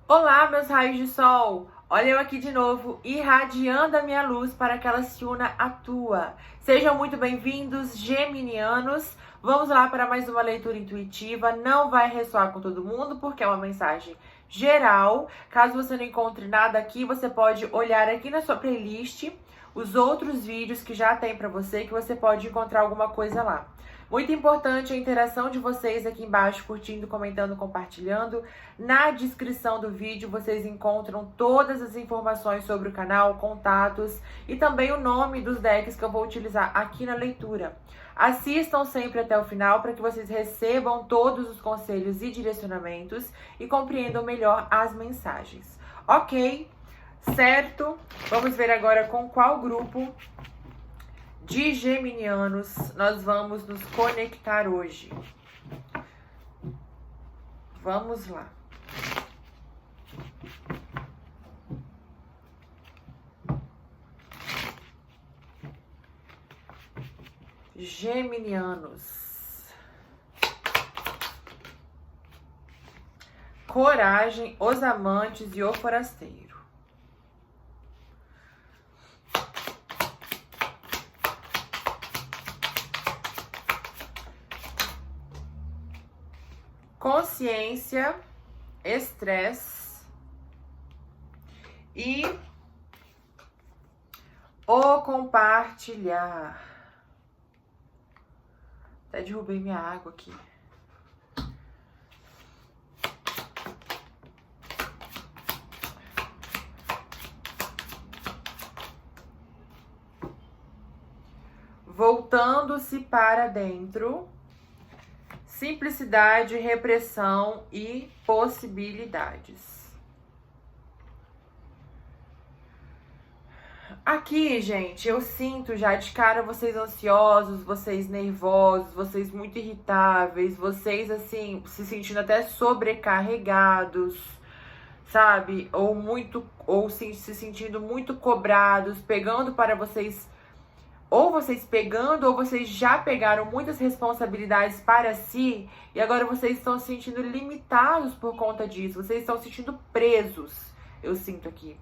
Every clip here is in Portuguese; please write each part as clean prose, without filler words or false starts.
Olá, meus raios de sol! Olha eu aqui de novo, irradiando a minha luz para que ela se una à tua. Sejam muito bem-vindos, geminianos. Vamos lá para mais uma leitura intuitiva. Não vai ressoar com todo mundo, porque é uma mensagem geral. Caso você não encontre nada aqui, você pode olhar aqui na sua playlist os outros vídeos que já tem para você, que você pode encontrar alguma coisa lá. Muito importante a interação de vocês aqui embaixo, curtindo, comentando, compartilhando. Na descrição do vídeo vocês encontram todas as informações sobre o canal, contatos e também o nome dos decks que eu vou utilizar aqui na leitura. Assistam sempre até o final para que vocês recebam todos os conselhos e direcionamentos e compreendam melhor as mensagens. Ok? Certo? Vamos ver agora com qual grupo de geminianos nós vamos nos conectar hoje. Vamos lá. Geminianos. Coragem, os amantes e o forasteiro. Consciência, estresse e o compartilhar. Até derrubei minha água aqui. Voltando-se para dentro. Simplicidade, repressão e possibilidades. Aqui, gente, eu sinto já de cara vocês ansiosos, vocês nervosos, vocês muito irritáveis, vocês, assim, se sentindo até sobrecarregados, sabe? Ou se sentindo muito cobrados, pegando para vocês... Ou vocês pegando, ou vocês já pegaram muitas responsabilidades para si e agora vocês estão se sentindo limitados por conta disso. Vocês estão se sentindo presos, eu sinto aqui.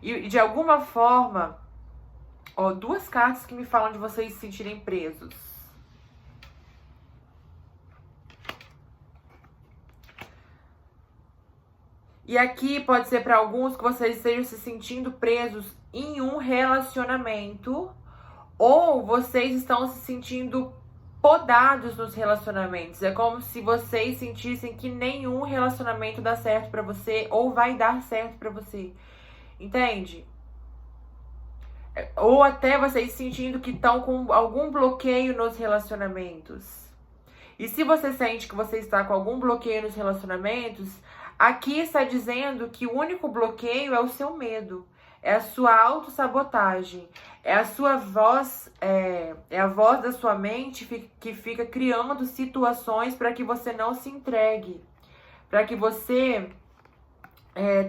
E de alguma forma, ó, duas cartas que me falam de vocês se sentirem presos. E aqui pode ser para alguns que vocês estejam se sentindo presos em um relacionamento, ou vocês estão se sentindo podados nos relacionamentos. É como se vocês sentissem que nenhum relacionamento dá certo pra você ou vai dar certo pra você. Entende? Ou até vocês sentindo que estão com algum bloqueio nos relacionamentos. E se você sente que você está com algum bloqueio nos relacionamentos, aqui está dizendo que o único bloqueio é o seu medo. É a sua autossabotagem, é a sua voz, é a voz da sua mente que fica criando situações para que você não se entregue, para que você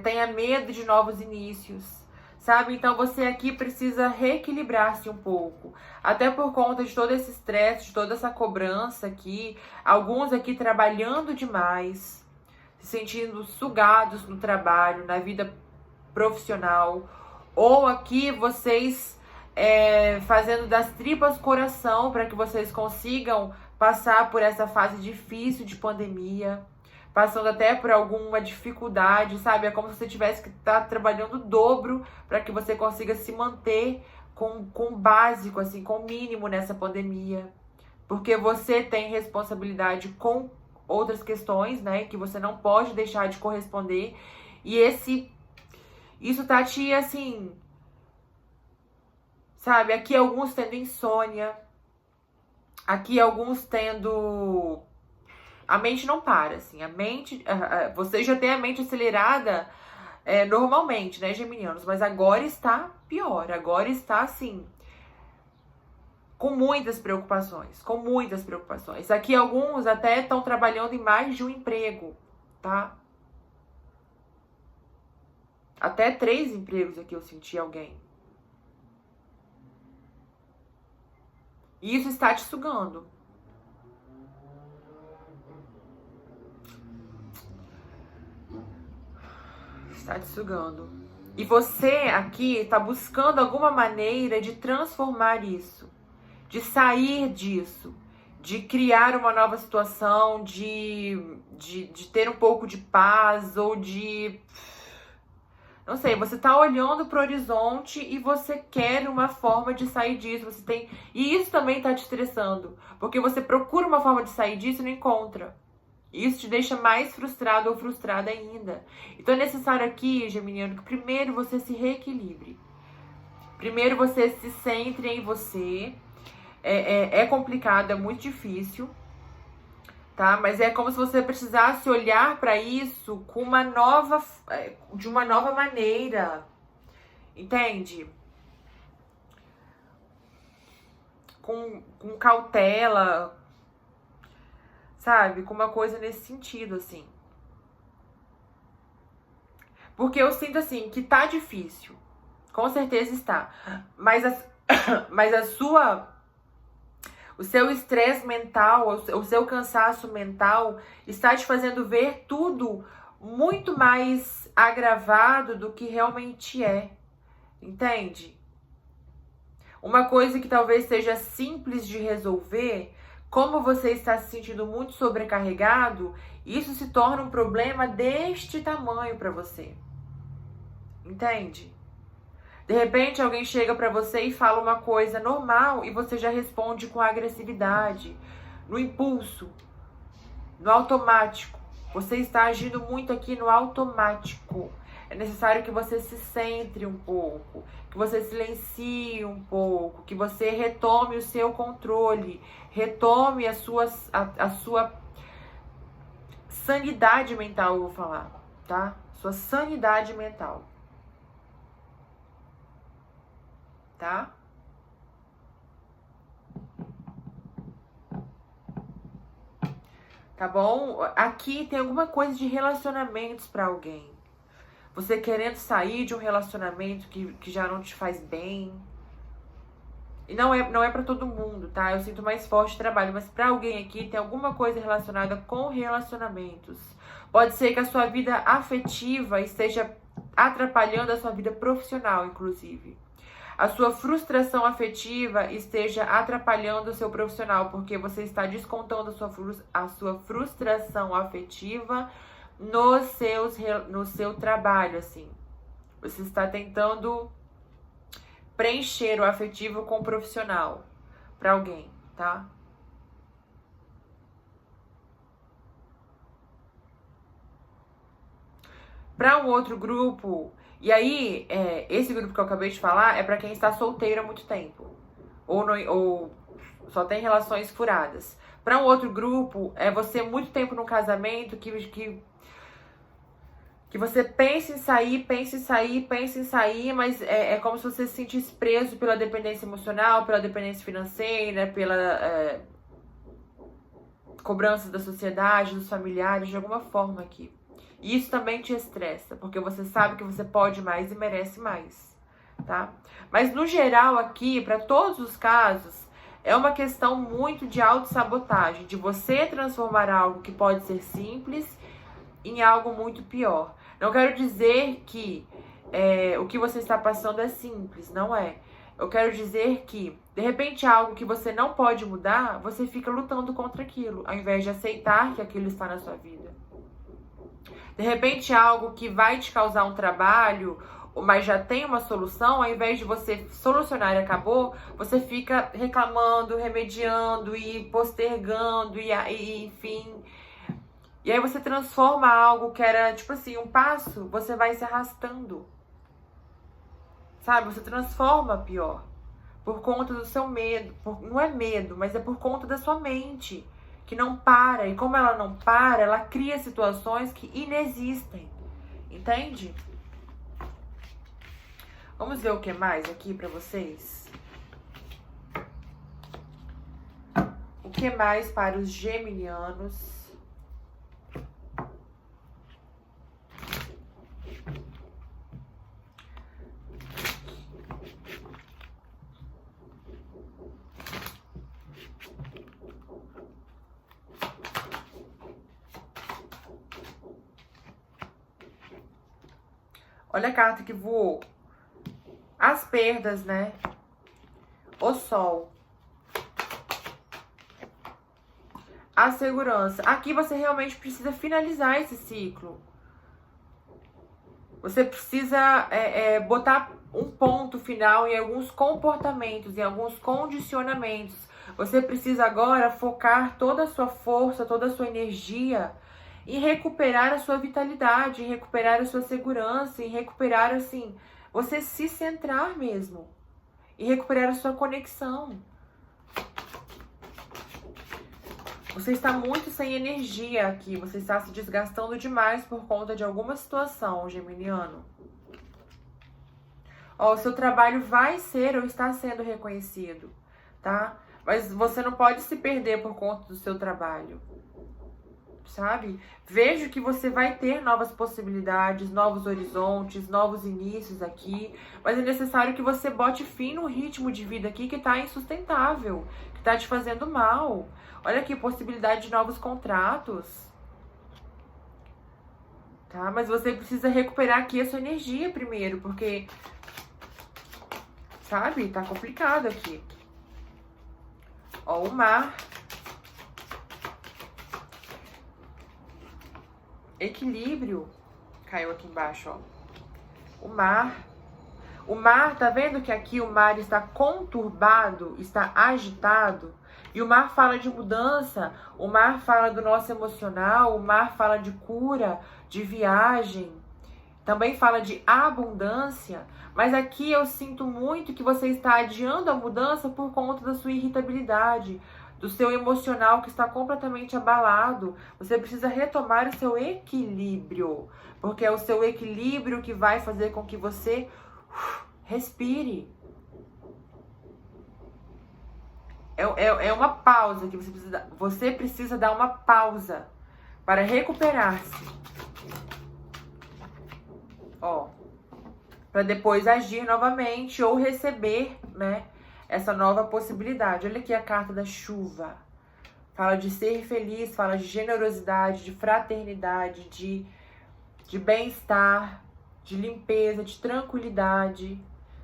tenha medo de novos inícios, sabe? Então você aqui precisa reequilibrar-se um pouco, até por conta de todo esse estresse, de toda essa cobrança aqui, alguns aqui trabalhando demais, se sentindo sugados no trabalho, na vida profissional, ou aqui vocês fazendo das tripas coração para que vocês consigam passar por essa fase difícil de pandemia, passando até por alguma dificuldade, sabe? É como se você tivesse que estar trabalhando o dobro para que você consiga se manter com o básico, assim, com o mínimo nessa pandemia. Porque você tem responsabilidade com outras questões, né? Que você não pode deixar de corresponder. E isso tá te, assim, sabe? Aqui alguns tendo insônia. Aqui alguns tendo... A mente não para, assim. A mente... Você já tem a mente acelerada normalmente, né, geminianos? Mas agora está pior. Agora está, assim, com muitas preocupações. Com muitas preocupações. Aqui alguns até estão trabalhando em mais de um emprego, tá? Até 3 empregos aqui eu senti alguém. E isso está te sugando. Está te sugando. E você aqui está buscando alguma maneira de transformar isso, de sair disso, de criar uma nova situação, de ter um pouco de paz ou de... Não sei, você tá olhando pro horizonte e você quer uma forma de sair disso. Você tem... E isso também tá te estressando, porque você procura uma forma de sair disso e não encontra. E isso te deixa mais frustrado ou frustrada ainda. Então é necessário aqui, geminiano, que primeiro você se reequilibre. Primeiro você se centre em você. É complicado, é muito difícil, tá? Mas é como se você precisasse olhar para isso com de uma nova maneira, entende? Com cautela, sabe? Com uma coisa nesse sentido, assim. Porque eu sinto, assim, que tá difícil. Com certeza está. Mas o seu estresse mental, o seu cansaço mental está te fazendo ver tudo muito mais agravado do que realmente é. Entende? Uma coisa que talvez seja simples de resolver, como você está se sentindo muito sobrecarregado, isso se torna um problema deste tamanho para você. Entende? De repente alguém chega pra você e fala uma coisa normal e você já responde com agressividade, no impulso, no automático. Você está agindo muito aqui no automático. É necessário que você se centre um pouco, que você silencie um pouco, que você retome o seu controle, retome a sua sanidade mental, eu vou falar, tá? Sua sanidade mental. Tá? Tá bom? Aqui tem alguma coisa de relacionamentos pra alguém. Você querendo sair de um relacionamento que já não te faz bem. E não é pra todo mundo, tá? Eu sinto mais forte trabalho, mas pra alguém aqui tem alguma coisa relacionada com relacionamentos. Pode ser que a sua vida afetiva esteja atrapalhando a sua vida profissional, inclusive. A sua frustração afetiva esteja atrapalhando o seu profissional, porque você está descontando a sua frustração afetiva no seu trabalho, assim. Você está tentando preencher o afetivo com o profissional para alguém, tá? Para um outro grupo, e aí, esse grupo que eu acabei de falar é para quem está solteiro há muito tempo, ou só tem relações furadas. Para um outro grupo, é você muito tempo no casamento que você pensa em sair, mas é como se você se sentisse preso pela dependência emocional, pela dependência financeira, pela cobrança da sociedade, dos familiares, de alguma forma aqui. E isso também te estressa, porque você sabe que você pode mais e merece mais, tá? Mas no geral aqui, para todos os casos, é uma questão muito de autossabotagem, de você transformar algo que pode ser simples em algo muito pior. Não quero dizer que o que você está passando é simples, não é. Eu quero dizer que, de repente, algo que você não pode mudar, você fica lutando contra aquilo, ao invés de aceitar que aquilo está na sua vida. De repente, algo que vai te causar um trabalho, mas já tem uma solução, ao invés de você solucionar e acabou, você fica reclamando, remediando e postergando, e enfim. E aí você transforma algo que era, tipo assim, um passo, você vai se arrastando. Sabe? Você transforma pior. Por conta do seu medo. Não é medo, mas é por conta da sua mente. Que não para. E como ela não para, ela cria situações que inexistem. Entende? Vamos ver o que mais aqui pra vocês? O que mais para os geminianos? Olha a carta que voou. As perdas, né? O sol. A segurança. Aqui você realmente precisa finalizar esse ciclo. Você precisa botar um ponto final em alguns comportamentos, em alguns condicionamentos. Você precisa agora focar toda a sua força, toda a sua energia em recuperar a sua vitalidade, em recuperar a sua segurança, em recuperar, assim, você se centrar mesmo, em recuperar a sua conexão. Você está muito sem energia aqui, você está se desgastando demais por conta de alguma situação, geminiano. Ó, o seu trabalho vai ser ou está sendo reconhecido, tá? Mas você não pode se perder por conta do seu trabalho, sabe? Vejo que você vai ter novas possibilidades, novos horizontes, novos inícios aqui, mas é necessário que você bote fim no ritmo de vida aqui que tá insustentável, que tá te fazendo mal. Olha aqui, possibilidade de novos contratos, tá? Mas você precisa recuperar aqui a sua energia primeiro, porque, sabe, tá complicado aqui. Ó, o mar. Equilíbrio. Caiu aqui embaixo, ó. O mar. O mar, tá vendo que aqui o mar está conturbado, está agitado? E o mar fala de mudança, o mar fala do nosso emocional, o mar fala de cura, de viagem. Também fala de abundância. Mas aqui eu sinto muito que você está adiando a mudança por conta da sua irritabilidade, do seu emocional que está completamente abalado. Você precisa retomar o seu equilíbrio, porque é o seu equilíbrio que vai fazer com que você respire. É uma pausa que você precisa dar uma pausa para recuperar-se. Ó, para depois agir novamente ou receber, né, essa nova possibilidade. Olha aqui a carta da chuva. Fala de ser feliz, fala de generosidade, de fraternidade, de bem-estar, de limpeza, de tranquilidade,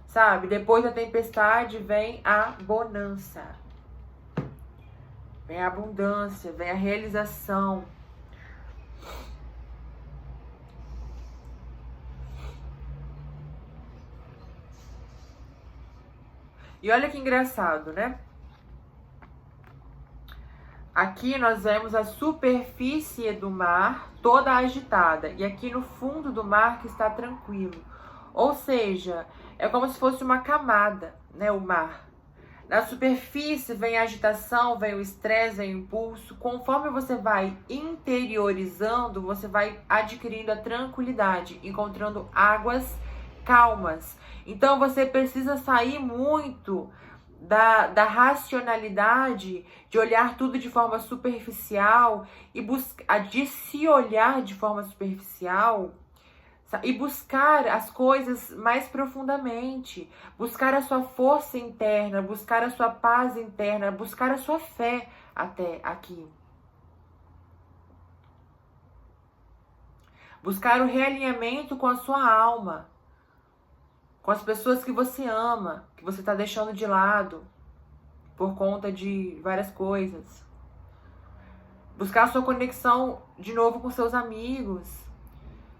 sabe? Depois da tempestade vem a bonança. Vem a abundância, vem a realização. E olha que engraçado, né? Aqui nós vemos a superfície do mar toda agitada. E aqui no fundo do mar que está tranquilo. Ou seja, é como se fosse uma camada, né? O mar. Na superfície vem a agitação, vem o estresse, vem o impulso. Conforme você vai interiorizando, você vai adquirindo a tranquilidade, encontrando águas calmas. Então você precisa sair muito da racionalidade, de olhar tudo de forma superficial e de se olhar de forma superficial e buscar as coisas mais profundamente, buscar a sua força interna, buscar a sua paz interna, buscar a sua fé até aqui. Buscar o realinhamento com a sua alma, com as pessoas que você ama, que você está deixando de lado por conta de várias coisas. Buscar a sua conexão de novo com seus amigos.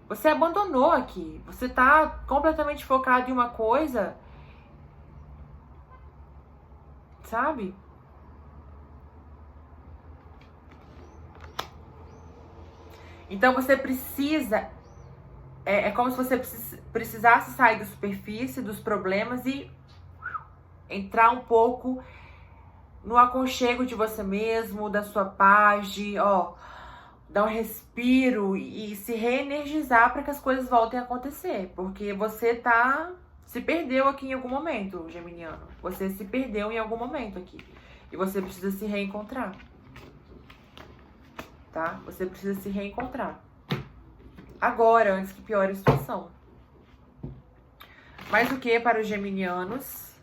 Você abandonou aqui. Você está completamente focado em uma coisa, sabe? Então você precisa... É como se você precisasse sair da superfície dos problemas e entrar um pouco no aconchego de você mesmo, da sua paz, de dar um respiro e se reenergizar para que as coisas voltem a acontecer. Porque você se perdeu aqui em algum momento, geminiano. Você se perdeu em algum momento aqui. E você precisa se reencontrar. Tá? Você precisa se reencontrar. Agora, antes que piore a situação. Mais o que para os geminianos?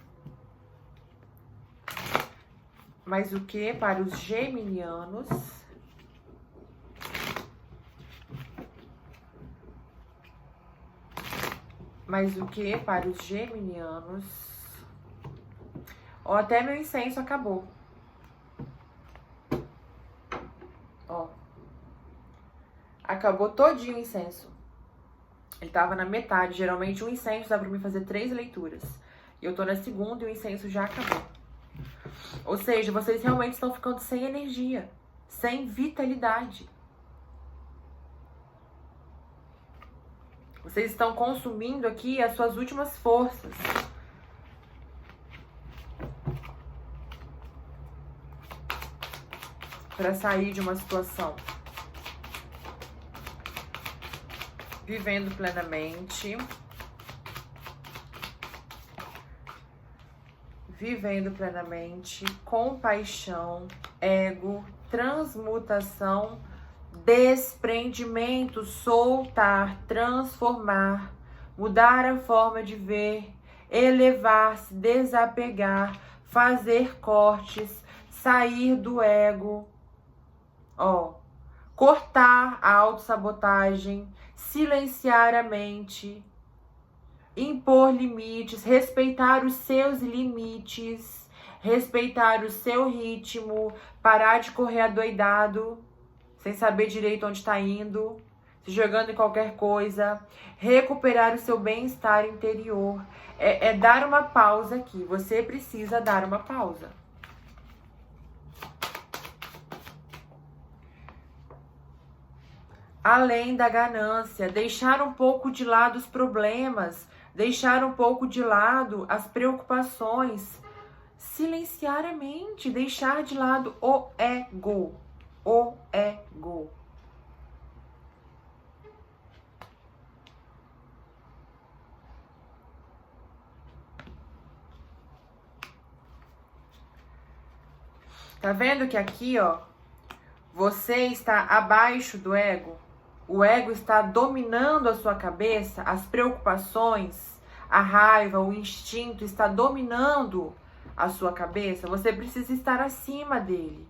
Mais o que para os geminianos? Mais o que para os geminianos? Ó, até meu incenso acabou. Ó. Acabou todinho o incenso. Ele tava na metade. Geralmente o incenso dá pra mim fazer 3 leituras. E eu tô na segunda e o incenso já acabou. Ou seja, vocês realmente estão ficando sem energia. Sem vitalidade. Vocês estão consumindo aqui as suas últimas forças. Para sair de uma situação. Vivendo plenamente. Vivendo plenamente. Compaixão. Ego. Transmutação. Desprendimento. Soltar. Transformar. Mudar a forma de ver. Elevar-se. Desapegar. Fazer cortes. Sair do ego. Ó. Cortar a autossabotagem. Silenciar a mente, impor limites, respeitar os seus limites, respeitar o seu ritmo, parar de correr adoidado, sem saber direito onde está indo, se jogando em qualquer coisa, recuperar o seu bem-estar interior, é dar uma pausa aqui, você precisa dar uma pausa. Além da ganância, deixar um pouco de lado os problemas, deixar um pouco de lado as preocupações, silenciar a mente, deixar de lado o ego, o ego. Tá vendo que aqui, ó, você está abaixo do ego? O ego está dominando a sua cabeça, as preocupações, a raiva, o instinto está dominando a sua cabeça. Você precisa estar acima dele.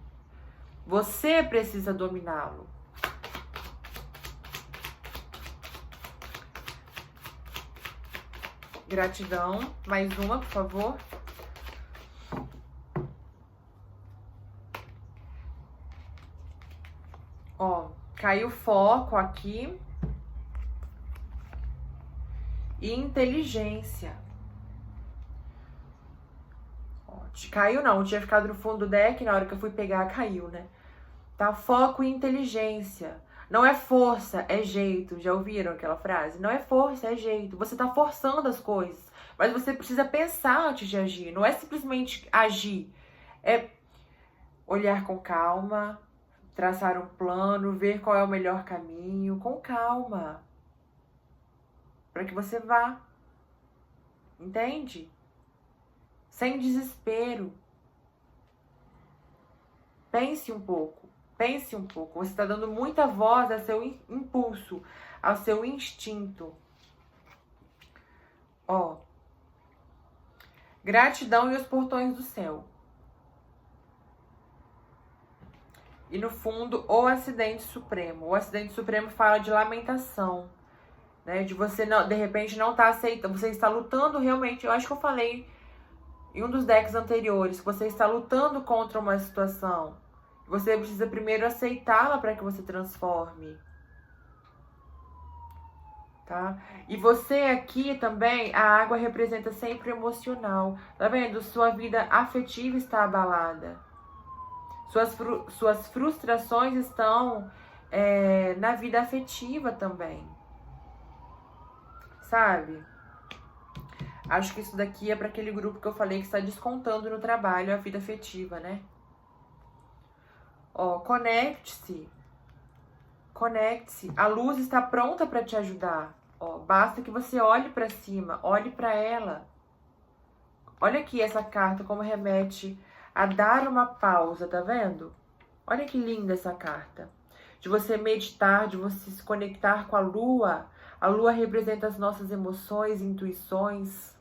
Você precisa dominá-lo. Gratidão. Mais uma, por favor. Ó. Caiu foco aqui. E inteligência. Ó, caiu não, tinha ficado no fundo do deck, na hora que eu fui pegar, caiu, né? Tá? Foco e inteligência. Não é força, é jeito. Já ouviram aquela frase? Não é força, é jeito. Você tá forçando as coisas. Mas você precisa pensar antes de agir. Não é simplesmente agir. É olhar com calma, traçar um plano, ver qual é o melhor caminho, com calma, para que você vá, entende? Sem desespero. Pense um pouco, pense um pouco. Você está dando muita voz ao seu impulso, ao seu instinto. Ó, gratidão e os portões do céu. E no fundo, o acidente supremo. O acidente supremo fala de lamentação, né? De você, não, de repente, não tá aceitando. Você está lutando realmente. Eu acho que eu falei em um dos decks anteriores. Que você está lutando contra uma situação. Você precisa primeiro aceitá-la para que você transforme. Tá? E você aqui também, a água representa sempre o emocional. Tá vendo? Sua vida afetiva está abalada. Suas frustrações estão na vida afetiva também. Sabe? Acho que isso daqui é para aquele grupo que eu falei que está descontando no trabalho a vida afetiva, né? Ó, conecte-se. Conecte-se. A luz está pronta para te ajudar. Ó, basta que você olhe para cima, olhe para ela. Olha aqui essa carta como remete a dar uma pausa, tá vendo? Olha que linda essa carta. De você meditar, de você se conectar com a lua. A lua representa as nossas emoções, intuições.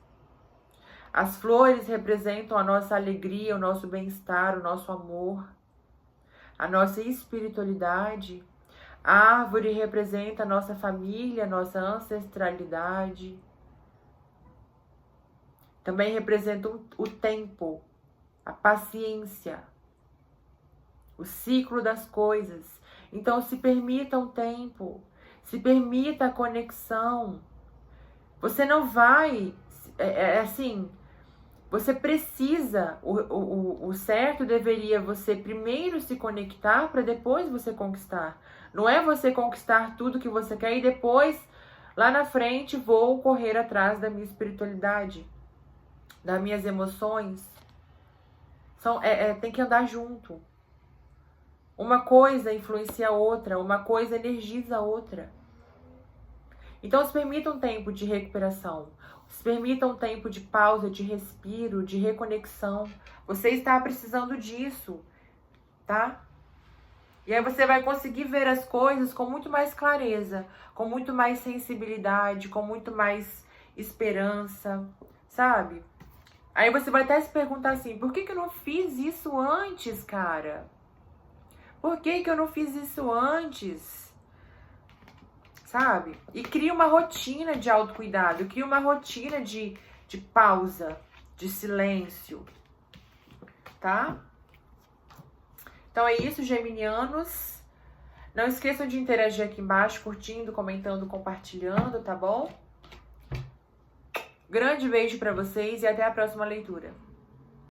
As flores representam a nossa alegria, o nosso bem-estar, o nosso amor, a nossa espiritualidade. A árvore representa a nossa família, a nossa ancestralidade. Também representam o tempo, a paciência, o ciclo das coisas. Então, se permita um tempo, se permita a conexão. Você não vai, assim, você precisa, o certo deveria você primeiro se conectar para depois você conquistar. Não é você conquistar tudo que você quer e depois, lá na frente, vou correr atrás da minha espiritualidade, das minhas emoções. Tem que andar junto. Uma coisa influencia a outra, uma coisa energiza a outra. Então, se permita um tempo de recuperação. Se permita um tempo de pausa, de respiro, de reconexão. Você está precisando disso, tá? E aí você vai conseguir ver as coisas com muito mais clareza, com muito mais sensibilidade, com muito mais esperança, sabe? Aí você vai até se perguntar assim, por que eu não fiz isso antes, cara? Por que eu não fiz isso antes? Sabe? E cria uma rotina de autocuidado, cria uma rotina de pausa, de silêncio, tá? Então é isso, geminianos. Não esqueçam de interagir aqui embaixo, curtindo, comentando, compartilhando, tá bom? Grande beijo pra vocês e até a próxima leitura.